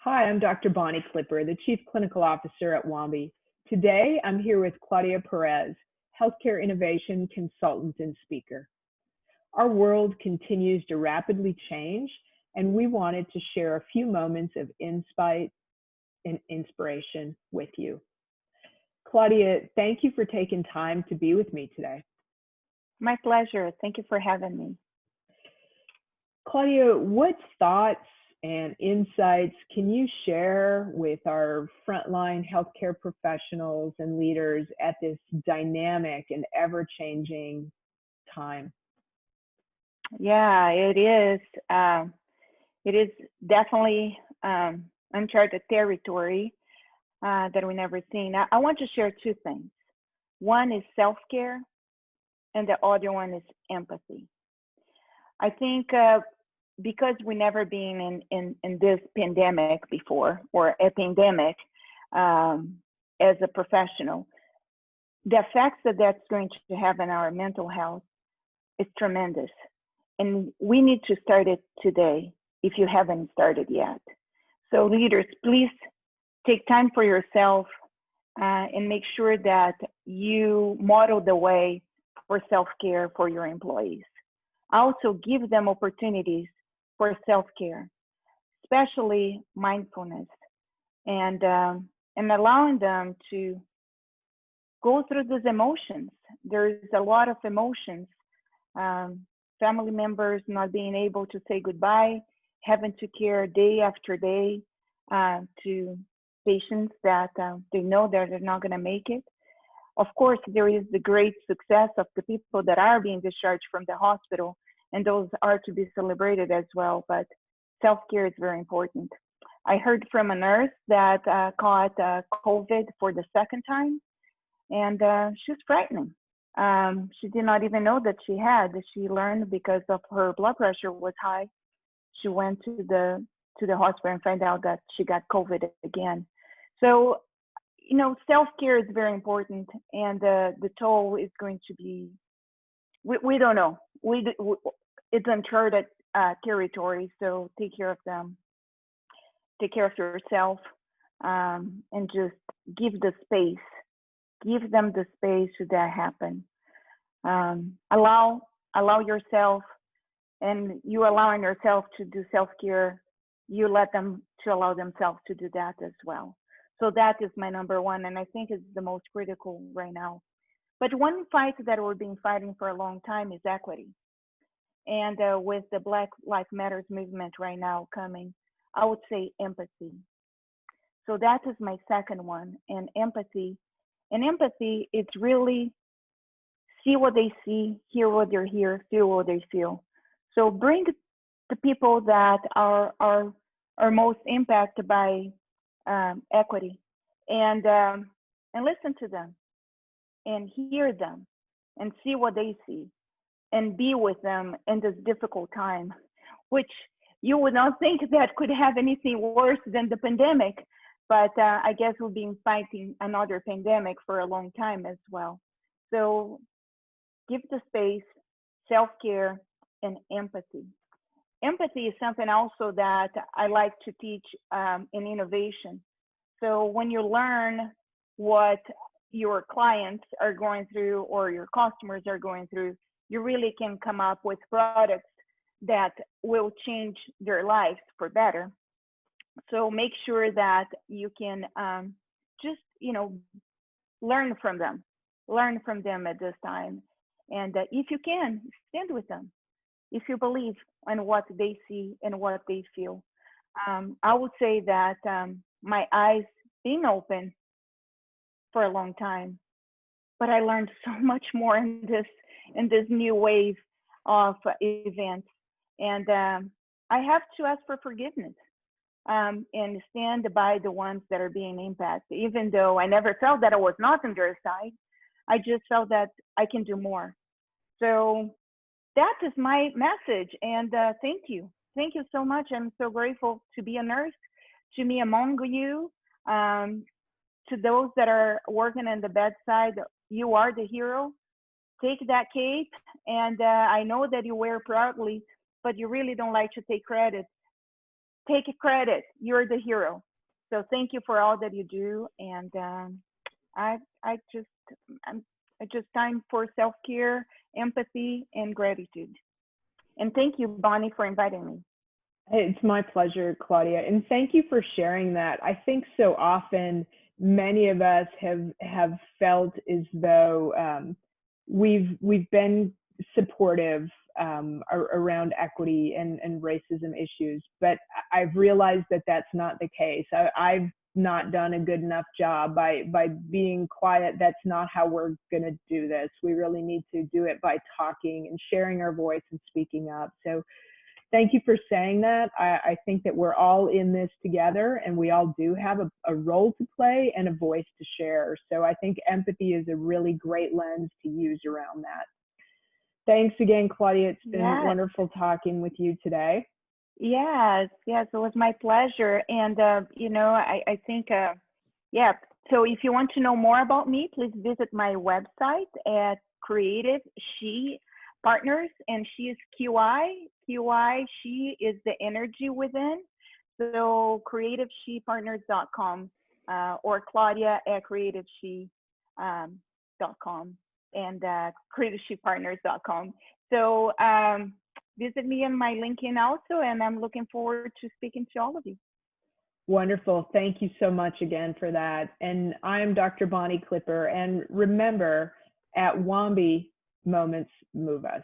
Hi, I'm Dr. Bonnie Clipper, the Chief Clinical Officer at Wambi. Today, I'm here with Claudia Perez, Healthcare Innovation Consultant and Speaker. Our world continues to rapidly change, and we wanted to share a few moments of insight and inspiration with you. Claudia, thank you for taking time to be with me today. My pleasure. Thank you for having me. Claudia, what thoughts and insights can you share with our frontline healthcare professionals and leaders at this dynamic and ever-changing time? Yeah, it is. It is definitely uncharted territory that we never seen. I want to share two things. One is self-care, and the other one is empathy. I think because we never been in this pandemic before, or a pandemic as a professional, the effects that that's going to have on our mental health is tremendous. And we need to start it today if you haven't started yet. So leaders, please take time for yourself and make sure that you model the way for self-care for your employees. Also give them opportunities for self-care, especially mindfulness, and allowing them to go through these emotions. There's a lot of emotions. Family members not being able to say goodbye, having to care day after day to patients that they know that they're not going to make it. Of course, there is the great success of the people that are being discharged from the hospital, and those are to be celebrated as well, but self-care is very important. I heard from a nurse that caught COVID for the second time, and she's frightening. She did not even know that she had. She learned because of her blood pressure was high. She went to the hospital and found out that she got COVID again. So, you know, self-care is very important, and the toll is going to be, we don't know. It's uncharted territory, so take care of them. Take care of yourself, and just give the space. Give them the space to that happen. Allow yourself, and you allowing yourself to do self-care, you let them to allow themselves to do that as well. So that is my number one, and I think it's the most critical right now. But one fight that we've been fighting for a long time is equity. And with the Black Lives Matters movement right now coming, I would say empathy. So that is my second one, and empathy. And empathy is really see what they see, hear what they hear, feel what they feel. So bring the people that are most impacted by equity, and listen to them, and hear them, and see what they see, and be with them in this difficult time, which you would not think that could have anything worse than the pandemic. But I guess we've been fighting another pandemic for a long time as well. So give the space, self-care, and empathy. Empathy is something also that I like to teach in innovation. So when you learn what your clients are going through or your customers are going through, you really can come up with products that will change their lives for better. So make sure that you can just, you know, learn from them at this time. And if you can, stand with them. If you believe in what they see and what they feel. I would say that my eyes being open for a long time, but I learned so much more in this new wave of events. And I have to ask for forgiveness and stand by the ones that are being impacted. Even though I never felt that I was not on their side, I just felt that I can do more. So that is my message. And thank you. Thank you so much. I'm so grateful to be a nurse, to me among you, to those that are working in the bedside. You are the hero. Take that cape, and I know that you wear proudly, but you really don't like to take credit. take credit. You're the hero. So thank you for all that you do. And I just I just time for self-care, empathy, and gratitude. And thank you, Bonnie, for inviting me. It's my pleasure, Claudia, and thank you for sharing that. I think so often many of us have felt as though we've been supportive around equity and racism issues, but I've realized that that's not the case. I've not done a good enough job by being quiet. That's not how we're going to do this. We really need to do it by talking and sharing our voice and speaking up. So thank you for saying that. I think that we're all in this together, and we all do have a role to play and a voice to share. So I think empathy is a really great lens to use around that. Thanks again, Claudia. It's been wonderful talking with you today. Yes, it was my pleasure. And, I think, so if you want to know more about me, please visit my website at Creative She Partners, and she is QI. She is the energy within. So creativeshepartners.com or Claudia at creativeshe.com and creativeshepartners.com. So visit me on my LinkedIn also, and I'm looking forward to speaking to all of you. Wonderful. Thank you so much again for that. And I'm Dr. Bonnie Clipper. And remember, at Wambi, moments move us.